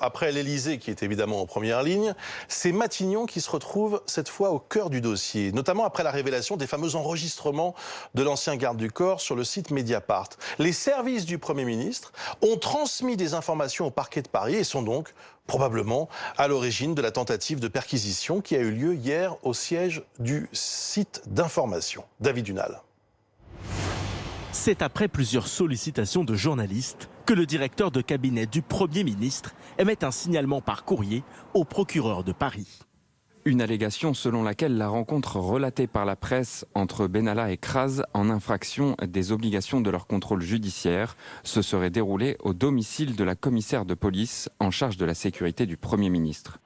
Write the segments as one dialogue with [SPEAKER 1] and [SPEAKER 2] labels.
[SPEAKER 1] Après l'Élysée, qui est évidemment en première ligne, c'est Matignon qui se retrouve cette fois au cœur du dossier, notamment après la révélation des fameux enregistrements de l'ancien garde du corps sur le site Mediapart. Les services du Premier ministre ont transmis des informations au parquet de Paris et sont donc probablement à l'origine de la tentative de perquisition qui a eu lieu hier au siège du site d'information. David Dunal.
[SPEAKER 2] C'est après plusieurs sollicitations de journalistes que le directeur de cabinet du Premier ministre émet un signalement par courrier au procureur de Paris.
[SPEAKER 3] Une allégation selon laquelle la rencontre relatée par la presse entre Benalla et Kras en infraction des obligations de leur contrôle judiciaire se serait déroulée au domicile de la commissaire de police en charge de la sécurité du Premier ministre.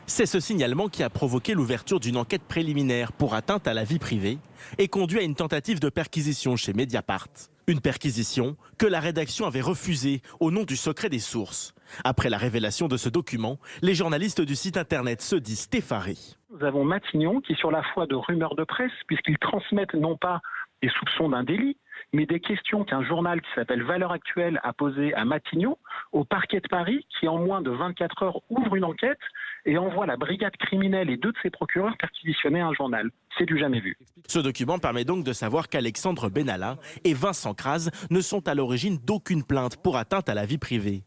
[SPEAKER 2] C'est ce signalement qui a provoqué l'ouverture d'une enquête préliminaire pour atteinte à la vie privée et conduit à une tentative de perquisition chez Mediapart. Une perquisition que la rédaction avait refusée au nom du secret des sources. Après la révélation de ce document, les journalistes du site internet se disent effarés.
[SPEAKER 4] Nous avons Matignon qui, sur la foi de rumeurs de presse, puisqu'ils transmettent non pas des soupçons d'un délit, mais des questions qu'un journal qui s'appelle Valeurs Actuelles a posées à Matignon, au parquet de Paris, qui en moins de 24 heures ouvre une enquête et envoie la brigade criminelle et 2 de ses procureurs perquisitionner un journal. C'est du jamais vu.
[SPEAKER 2] Ce document permet donc de savoir qu'Alexandre Benalla et Vincent Kras ne sont à l'origine d'aucune plainte pour atteinte à la vie privée.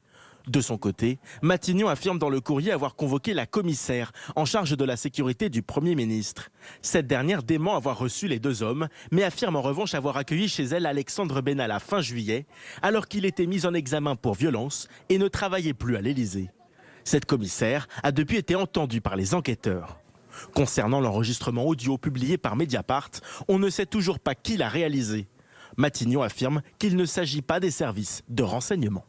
[SPEAKER 2] De son côté, Matignon affirme dans le courrier avoir convoqué la commissaire en charge de la sécurité du Premier ministre. Cette dernière dément avoir reçu les 2 hommes, mais affirme en revanche avoir accueilli chez elle Alexandre Benalla fin juillet, alors qu'il était mis en examen pour violence et ne travaillait plus à l'Élysée. Cette commissaire a depuis été entendue par les enquêteurs. Concernant l'enregistrement audio publié par Mediapart, on ne sait toujours pas qui l'a réalisé. Matignon affirme qu'il ne s'agit pas des services de renseignement.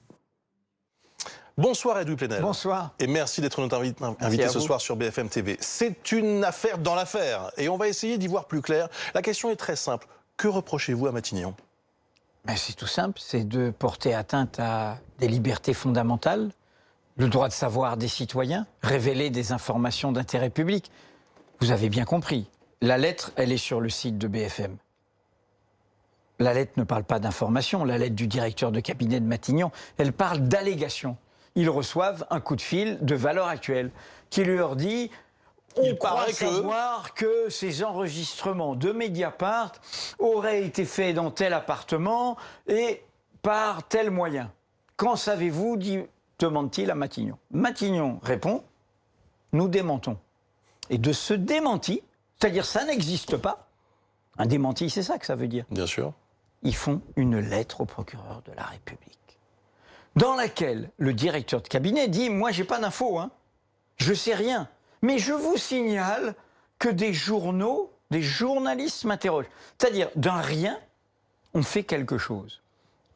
[SPEAKER 1] Bonsoir Edoui Plenel.
[SPEAKER 5] Bonsoir.
[SPEAKER 1] Et merci d'être notre invité ce soir sur BFM TV. C'est une affaire dans l'affaire et on va essayer d'y voir plus clair. La question est très simple. Que reprochez-vous à Matignon?
[SPEAKER 5] C'est tout simple, c'est de porter atteinte à des libertés fondamentales, le droit de savoir des citoyens, révéler des informations d'intérêt public. Vous avez bien compris, la lettre, elle est sur le site de BFM. La lettre ne parle pas d'information, la lettre du directeur de cabinet de Matignon, elle parle d'allégations. Ils reçoivent un coup de fil de Valeurs Actuelles qui leur dit « On croit savoir que ces enregistrements de Mediapart auraient été faits dans tel appartement et par tel moyen. Qu'en savez-vous » demande-t-il à Matignon. Matignon répond « Nous démentons ». Et de ce démenti, c'est-à-dire ça n'existe pas, un démenti c'est ça que ça veut dire.
[SPEAKER 1] Bien sûr.
[SPEAKER 5] Ils font une lettre au procureur de la République, dans laquelle le directeur de cabinet dit « Moi, j'ai pas d'infos, hein. Je sais rien. Mais je vous signale que des journaux, des journalistes m'interrogent. » C'est-à-dire, d'un rien, on fait quelque chose.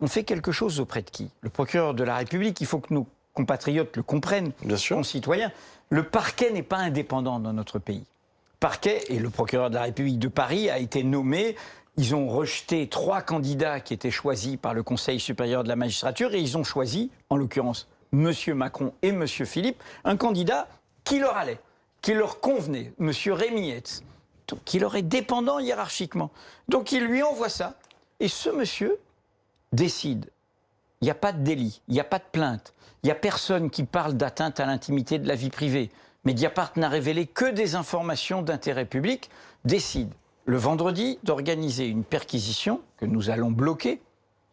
[SPEAKER 5] On fait quelque chose auprès de qui? Le procureur de la République, il faut que nos compatriotes le comprennent,
[SPEAKER 1] bien sûr,
[SPEAKER 5] concitoyens. Le parquet n'est pas indépendant dans notre pays. Parquet, et le procureur de la République de Paris a été nommé. Ils ont rejeté 3 candidats qui étaient choisis par le Conseil supérieur de la magistrature et ils ont choisi, en l'occurrence, M. Macron et M. Philippe, un candidat qui leur allait, qui leur convenait, M. Rémy Hetz, qui leur est dépendant hiérarchiquement. Donc ils lui envoient ça et ce monsieur décide. Il n'y a pas de délit, il n'y a pas de plainte, il n'y a personne qui parle d'atteinte à l'intimité de la vie privée. Mediapart n'a révélé que des informations d'intérêt public, décide le vendredi d'organiser une perquisition que nous allons bloquer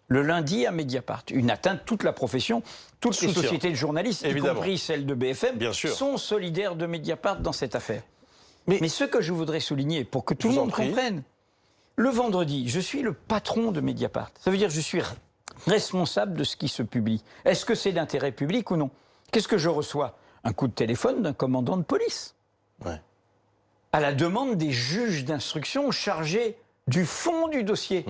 [SPEAKER 5] le lundi à Mediapart. Une atteinte, toute la profession, toutes les sociétés de journalistes, évidemment, y compris celles de BFM, sont solidaires de Mediapart dans cette affaire. Mais ce que je voudrais souligner, pour que tout le monde comprenne, le vendredi, je suis le patron de Mediapart. Ça veut dire que je suis responsable de ce qui se publie. Est-ce que c'est d'intérêt public ou non? Qu'est-ce que je reçois? Un coup de téléphone d'un commandant de police. Ouais. À la demande des juges d'instruction chargés du fond du dossier.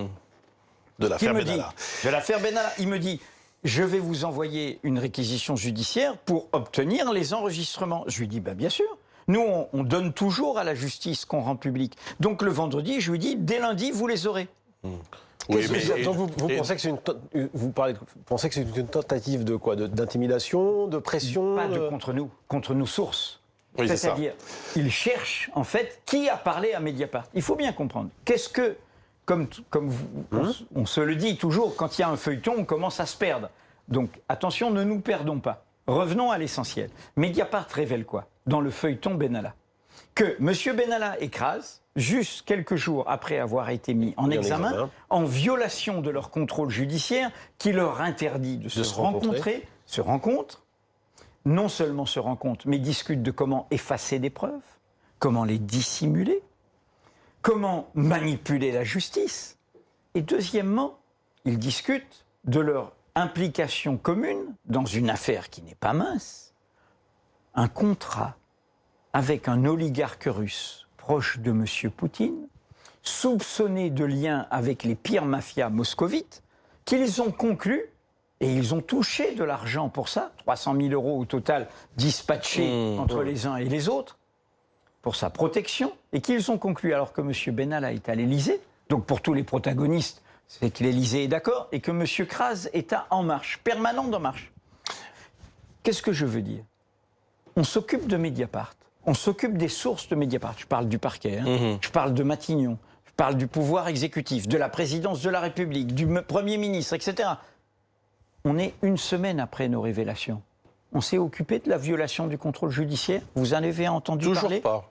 [SPEAKER 1] De l'affaire Benalla.
[SPEAKER 5] De l'affaire Benalla. Il me dit, je vais vous envoyer une réquisition judiciaire pour obtenir les enregistrements. Je lui dis, bien sûr. Nous, on donne toujours à la justice qu'on rend public. Donc le vendredi, je lui dis, dès lundi, vous les aurez.
[SPEAKER 6] Oui, donc vous pensez que pensez que c'est une tentative de quoi? D'intimidation, de pression?
[SPEAKER 5] Pas de contre nous sources. Oui, c'est-à-dire, ils cherchent, en fait, qui a parlé à Mediapart. Il faut bien comprendre. Qu'est-ce que, comme on se le dit toujours, quand il y a un feuilleton, on commence à se perdre. Donc, attention, ne nous perdons pas. revenons à l'essentiel. Mediapart révèle quoi dans le feuilleton Benalla? Que M. Benalla écrase, juste quelques jours après avoir été mis en examen, en violation de leur contrôle judiciaire qui leur interdit de se rencontrer, se rencontrent, non seulement se rencontrent, mais discutent de comment effacer des preuves, comment les dissimuler, comment manipuler la justice. Et deuxièmement, ils discutent de leur implication commune dans une affaire qui n'est pas mince, un contrat avec un oligarque russe proche de M. Poutine, soupçonné de liens avec les pires mafias moscovites, qu'ils ont conclu, et ils ont touché de l'argent pour ça, 300 000 € au total dispatchés entre les uns et les autres, pour sa protection, et qu'ils ont conclu, alors que M. Benalla est à l'Élysée, donc pour tous les protagonistes, c'est que l'Élysée est d'accord, et que M. Kras est à En Marche, permanent d'En Marche. Qu'est-ce que je veux dire? On s'occupe de Mediapart. On s'occupe des sources de Mediapart. Je parle du parquet, je parle de Matignon, je parle du pouvoir exécutif, de la présidence de la République, du Premier ministre, etc. On est une semaine après nos révélations. On s'est occupé de la violation du contrôle judiciaire. Vous en avez entendu parler?
[SPEAKER 1] Toujours pas.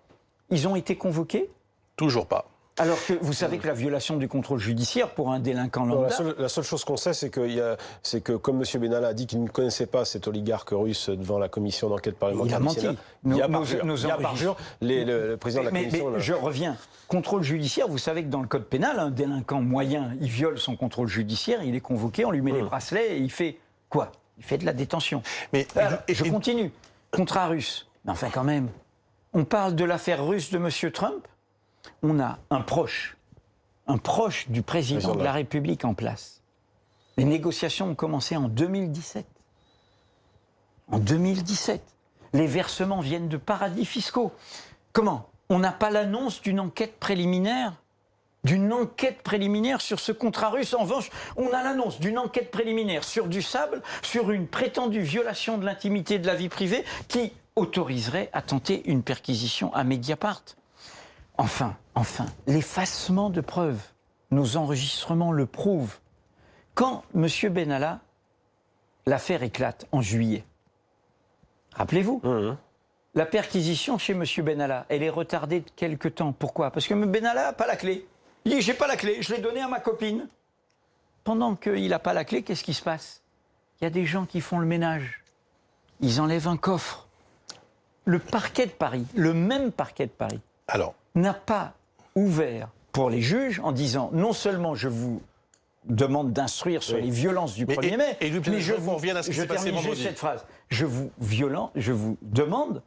[SPEAKER 5] Ils ont été convoqués?
[SPEAKER 1] Toujours pas.
[SPEAKER 5] Alors que vous savez que la violation du contrôle judiciaire pour un délinquant lambda...
[SPEAKER 6] La seule chose qu'on sait, c'est que comme M. Benalla a dit qu'il ne connaissait pas cet oligarque russe devant la commission d'enquête parlementaire,
[SPEAKER 5] il a menti.
[SPEAKER 6] Il y a parjure, le président de la commission...
[SPEAKER 5] Mais je reviens. Contrôle judiciaire, vous savez que dans le code pénal, un délinquant moyen, il viole son contrôle judiciaire, il est convoqué, on lui met les bracelets et il fait quoi? Il fait de la détention. Je continue. Contrat russe. Mais enfin quand même, on parle de l'affaire russe de M. Trump. On a un proche du président de la République en place. Les négociations ont commencé en 2017. En 2017. Les versements viennent de paradis fiscaux. Comment? On n'a pas l'annonce d'une enquête préliminaire? D'une enquête préliminaire sur ce contrat russe. En revanche, on a l'annonce d'une enquête préliminaire sur du sable, sur une prétendue violation de l'intimité de la vie privée qui autoriserait à tenter une perquisition à Mediapart. Enfin, l'effacement de preuves. Nos enregistrements le prouvent. Quand M. Benalla, l'affaire éclate en juillet, rappelez-vous, la perquisition chez M. Benalla, elle est retardée de quelque temps. Pourquoi? Parce que M. Benalla n'a pas la clé. Il dit, j'ai pas la clé, je l'ai donnée à ma copine. Pendant qu'il n'a pas la clé, qu'est-ce qui se passe? Il y a des gens qui font le ménage. Ils enlèvent un coffre. Le parquet de Paris, le même parquet de Paris, n'a pas ouvert pour les juges en disant non seulement je vous demande d'instruire sur les violences du 1er mai, mais je termine juste cette phrase. Je vous demande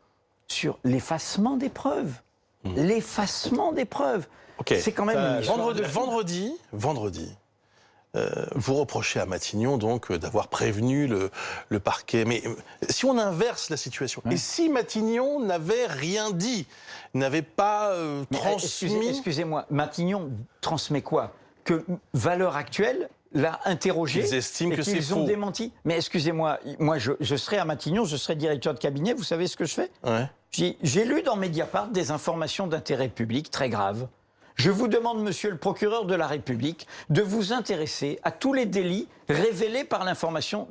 [SPEAKER 5] sur l'effacement des preuves. L'effacement des preuves. C'est quand même une histoire
[SPEAKER 1] vendredi, vous reprochez à Matignon donc d'avoir prévenu le parquet. Mais si on inverse la situation, et si Matignon n'avait rien dit, n'avait pas transmis...
[SPEAKER 5] Excusez-moi, Matignon transmet quoi? Que Valeurs Actuelles l'a interrogé.
[SPEAKER 1] Ils estiment que c'est faux.
[SPEAKER 5] Ils ont démenti. Mais excusez-moi, moi je serais à Matignon, je serais directeur de cabinet, vous savez ce que je fais? J'ai lu dans Mediapart des informations d'intérêt public très graves. Je vous demande, monsieur le procureur de la République, de vous intéresser à tous les délits révélés par l'information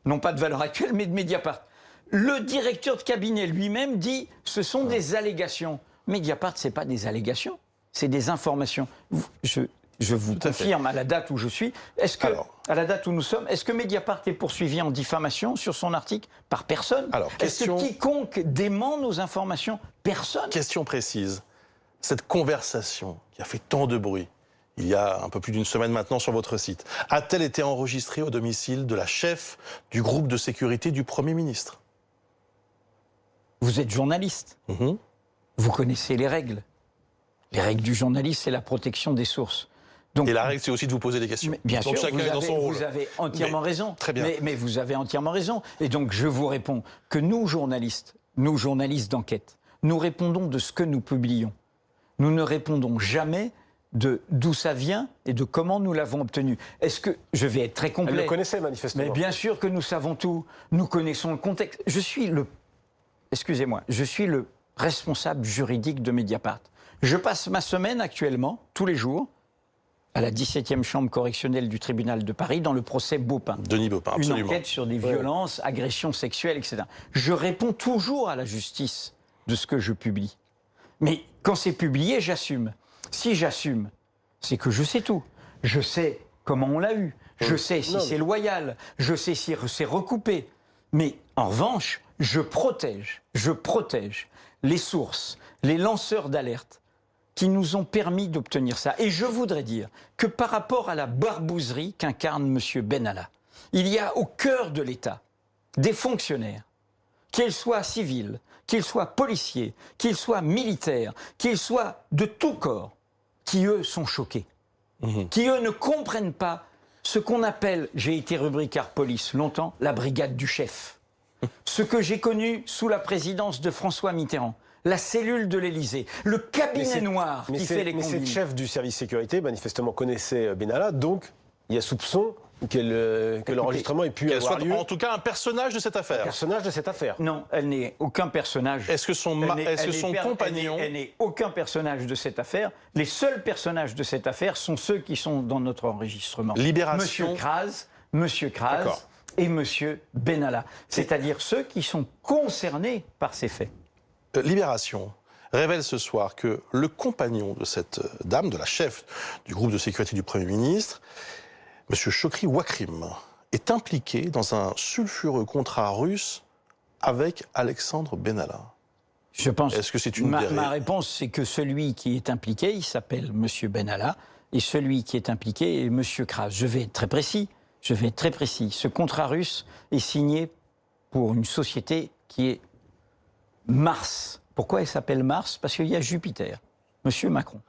[SPEAKER 5] non pas de Valeurs Actuelles, mais de Mediapart. Le directeur de cabinet lui-même dit ce sont des allégations. Mediapart, ce n'est pas des allégations, c'est des informations. Je vous confirme à la date où je suis. À la date où nous sommes, est-ce que Mediapart est poursuivi en diffamation sur son article? Par personne. Est-ce que quiconque dément nos informations? Personne.
[SPEAKER 1] Question précise. Cette conversation qui a fait tant de bruit, il y a un peu plus d'une semaine maintenant sur votre site, a-t-elle été enregistrée au domicile de la chef du groupe de sécurité du Premier ministre?
[SPEAKER 5] Vous êtes journaliste. Vous connaissez les règles. Les règles du journaliste, c'est la protection des sources. Donc,
[SPEAKER 1] et la règle, c'est aussi de vous poser des questions.
[SPEAKER 5] Bien
[SPEAKER 1] donc
[SPEAKER 5] sûr,
[SPEAKER 1] chacun est dans son rôle.
[SPEAKER 5] vous avez entièrement raison.
[SPEAKER 1] Très bien.
[SPEAKER 5] Mais vous avez entièrement raison. Et donc, je vous réponds que nous, journalistes d'enquête, nous répondons de ce que nous publions. Nous ne répondons jamais d'où ça vient et de comment nous l'avons obtenu. Est-ce que... Je vais être très complet.
[SPEAKER 6] Elle le connaissait manifestement.
[SPEAKER 5] Mais bien sûr que nous savons tout. Nous connaissons le contexte. Je suis le responsable juridique de Mediapart. Je passe ma semaine actuellement, tous les jours, à la 17e chambre correctionnelle du tribunal de Paris dans le procès Baupin.
[SPEAKER 1] Denis Baupin, absolument.
[SPEAKER 5] Une enquête sur des violences, agressions sexuelles, etc. Je réponds toujours à la justice de ce que je publie. Mais quand c'est publié, j'assume. Si j'assume, c'est que je sais tout. Je sais comment on l'a eu. Je sais si c'est loyal. Je sais si c'est recoupé. Mais en revanche, je protège les sources, les lanceurs d'alerte qui nous ont permis d'obtenir ça. Et je voudrais dire que par rapport à la barbouzerie qu'incarne M. Benalla, il y a au cœur de l'État des fonctionnaires, qu'ils soient civils, qu'ils soient policiers, qu'ils soient militaires, qu'ils soient de tout corps, qui eux sont choqués, qui eux ne comprennent pas ce qu'on appelle, j'ai été rubricard police longtemps, la brigade du chef. Ce que j'ai connu sous la présidence de François Mitterrand, la cellule de l'Élysée, le cabinet noir qui fait les combines.
[SPEAKER 6] Mais cette chef du service sécurité, manifestement, connaissait Benalla, donc il y a soupçon que l'enregistrement ait pu avoir lieu.
[SPEAKER 1] En tout cas, un personnage de cette affaire.
[SPEAKER 6] Un personnage de cette affaire.
[SPEAKER 5] Non, elle n'est aucun personnage.
[SPEAKER 1] Est-ce que son compagnon...
[SPEAKER 5] Elle n'est aucun personnage de cette affaire. Les seuls personnages de cette affaire sont ceux qui sont dans notre enregistrement.
[SPEAKER 1] Libération.
[SPEAKER 5] Monsieur Kras et Monsieur Benalla. C'est-à-dire ceux qui sont concernés par ces faits.
[SPEAKER 1] Libération révèle ce soir que le compagnon de cette dame, de la chef du groupe de sécurité du Premier ministre, M. Chokri Wakrim, est impliqué dans un sulfureux contrat russe avec Alexandre Benalla.
[SPEAKER 5] Je pense.
[SPEAKER 1] Est-ce que c'est une
[SPEAKER 5] ma réponse, c'est que celui qui est impliqué, il s'appelle M. Benalla, et celui qui est impliqué est M. Kras. Je vais être très précis. Ce contrat russe est signé pour une société qui est Mars. Pourquoi elle s'appelle Mars? Parce qu'il y a Jupiter, M. Macron.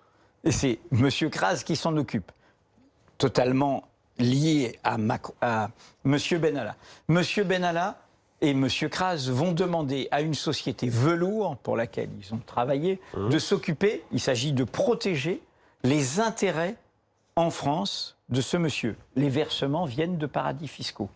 [SPEAKER 5] Et c'est M. Kras qui s'en occupe. Totalement lié à M. Benalla. M. Benalla et M. Kras vont demander à une société velours, pour laquelle ils ont travaillé, de s'occuper, il s'agit de protéger les intérêts en France de ce monsieur. Les versements viennent de paradis fiscaux.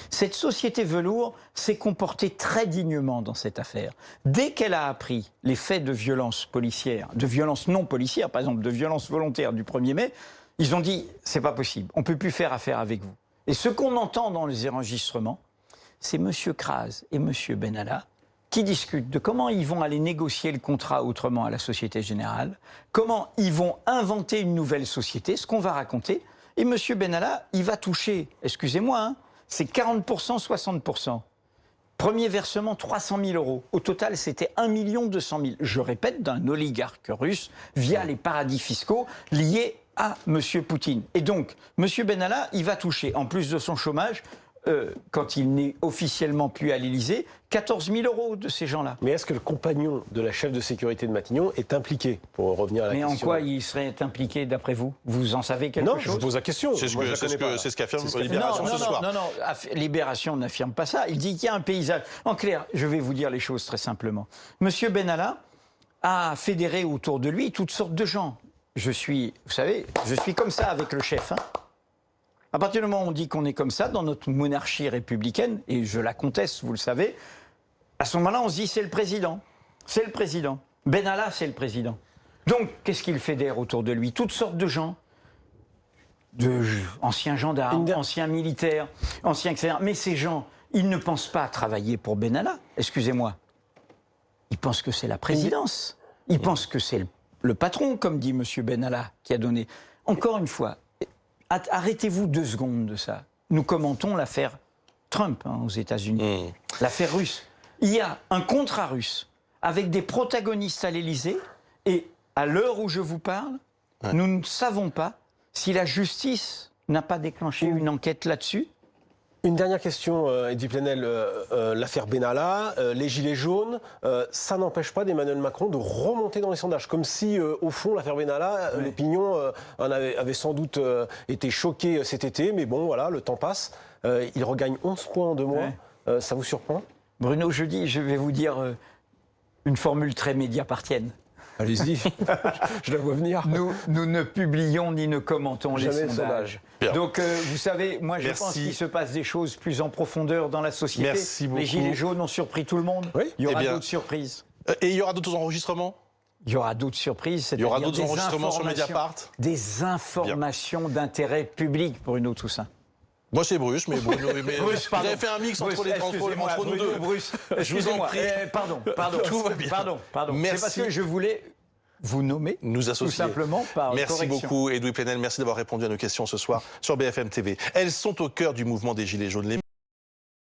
[SPEAKER 5] Cette société velours s'est comportée très dignement dans cette affaire. Dès qu'elle a appris les faits de violence policière, de violence non policière, par exemple de violence volontaire du 1er mai, ils ont dit « c'est pas possible, on ne peut plus faire affaire avec vous ». Et ce qu'on entend dans les enregistrements, c'est M. Kras et M. Benalla qui discutent de comment ils vont aller négocier le contrat autrement à la Société Générale, comment ils vont inventer une nouvelle société, ce qu'on va raconter. Et M. Benalla, il va toucher, excusez-moi, c'est 40%, 60%. Premier versement, 300 000 euros. Au total, c'était 1 200 000. Je répète, d'un oligarque russe via les paradis fiscaux liés à M. Poutine. Et donc, M. Benalla, il va toucher, en plus de son chômage, quand il n'est officiellement plus à l'Élysée, 14 000 euros de ces gens-là.
[SPEAKER 6] Mais est-ce que le compagnon de la chef de sécurité de Matignon est impliqué, pour revenir à la question?
[SPEAKER 5] Mais en quoi il serait impliqué, d'après vous? Vous en savez quelque chose?
[SPEAKER 6] Non, je vous pose la question.
[SPEAKER 1] C'est ce qu'affirme Libération ce soir.
[SPEAKER 5] Non, Libération n'affirme pas ça. Il dit qu'il y a un paysage. En clair, je vais vous dire les choses très simplement. Monsieur Benalla a fédéré autour de lui toutes sortes de gens. Vous savez, je suis comme ça avec le chef. À partir du moment où on dit qu'on est comme ça, dans notre monarchie républicaine, et je la conteste, vous le savez, à ce moment-là, on se dit c'est le président. C'est le président. Benalla, c'est le président. Donc, qu'est-ce qu'il fédère autour de lui? Toutes sortes de gens. Anciens gendarmes, anciens militaires, anciens etc. Mais ces gens, ils ne pensent pas travailler pour Benalla. Excusez-moi. Ils pensent que c'est la présidence. Ils pensent que c'est le patron, comme dit M. Benalla, qui a donné. Encore une fois, arrêtez-vous 2 secondes de ça. Nous commentons l'affaire Trump aux États-Unis, l'affaire russe. Il y a un contrat russe avec des protagonistes à l'Élysée et à l'heure où je vous parle, nous ne savons pas si la justice n'a pas déclenché une enquête là-dessus.
[SPEAKER 6] Une dernière question, Edwy Plenel, l'affaire Benalla, les Gilets jaunes, ça n'empêche pas d'Emmanuel Macron de remonter dans les sondages, comme si, au fond, l'affaire Benalla, l'opinion avait sans doute été choquée cet été, mais bon, voilà, le temps passe. Il regagne 11 points en 2 mois. Ça vous surprend?
[SPEAKER 5] Bruno, je vais vous dire une formule très médiapartienne.
[SPEAKER 6] Allez-y, je la vois venir.
[SPEAKER 5] Nous ne publions ni ne commentons
[SPEAKER 6] jamais
[SPEAKER 5] les sondages. Donc, vous savez, moi, je pense qu'il se passe des choses plus en profondeur dans la société.
[SPEAKER 1] Merci beaucoup.
[SPEAKER 5] Les Gilets jaunes ont surpris tout le monde.
[SPEAKER 6] Oui.
[SPEAKER 5] Il y aura d'autres surprises.
[SPEAKER 1] Et il y aura d'autres enregistrements?
[SPEAKER 5] Il y aura d'autres surprises.
[SPEAKER 1] Il y aura
[SPEAKER 5] c'est-à-dire
[SPEAKER 1] d'autres
[SPEAKER 5] des
[SPEAKER 1] enregistrements sur
[SPEAKER 5] informations-
[SPEAKER 1] Mediapart.
[SPEAKER 5] Des informations d'intérêt public, Bruno Toussaint.
[SPEAKER 1] Moi, c'est Bruce, mais Bruno, mais
[SPEAKER 5] Bruce,
[SPEAKER 1] vous
[SPEAKER 5] pardon.
[SPEAKER 1] avez fait un mix entre,
[SPEAKER 5] Bruce,
[SPEAKER 1] les,
[SPEAKER 5] excusez-moi,
[SPEAKER 1] entre nous
[SPEAKER 5] Bruno,
[SPEAKER 1] deux.
[SPEAKER 5] Bruce,
[SPEAKER 1] Je vous en
[SPEAKER 5] excusez-moi.
[SPEAKER 1] prie.
[SPEAKER 5] Pardon.
[SPEAKER 1] Tout va bien.
[SPEAKER 5] Pardon.
[SPEAKER 1] Merci.
[SPEAKER 5] C'est parce que je voulais vous nommer,
[SPEAKER 1] Nous associer.
[SPEAKER 5] tout simplement par
[SPEAKER 1] Merci
[SPEAKER 5] correction.
[SPEAKER 1] beaucoup, Edoui Plenel. Merci d'avoir répondu à nos questions ce soir sur BFM TV. Elles sont au cœur du mouvement des Gilets jaunes.